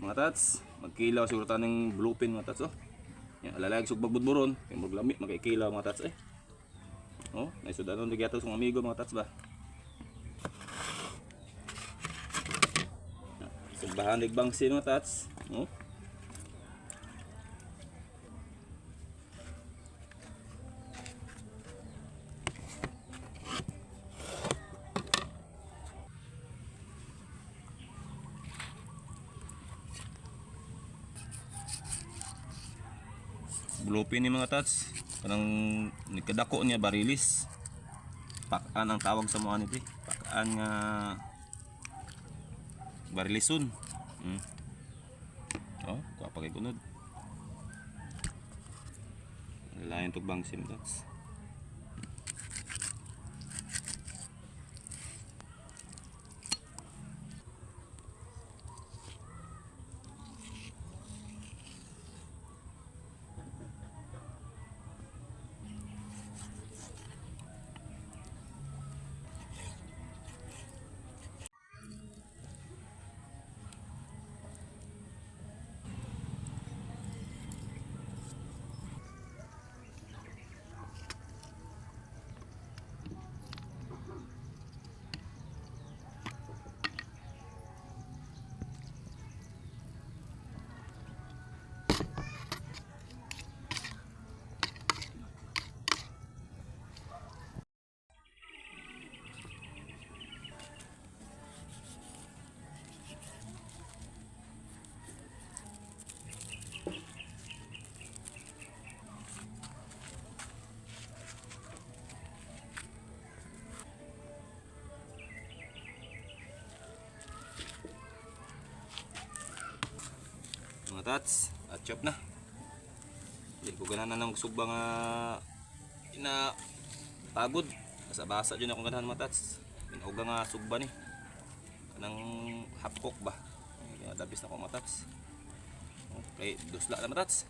mga tats. Magkilaw siguro taning bluepin mga tats oh. Yan alalag sug bagbudburon, kay maglami magkikilaw mga tats Oh, naisudanon digato sa amigo mga tats ba. Subahan digbangsin mga tats. Oh. Bluepin ni mga tats, kanang nikadako niya barilis. Pakaan ang tawag sa mga nito, pakaan nga barilison. Oh, kapag ikunod. Lain to bangsim tats. Mga tats, at chop na. Hindi ko ganahan na magsugba nga ina pagod. Basa-basa dyan akong ganahan mga tats. Pinuga nga sugba ni. Kanang hapkok ba. Kaya dabis na ako mga tats. Okay, dusla na mga tats.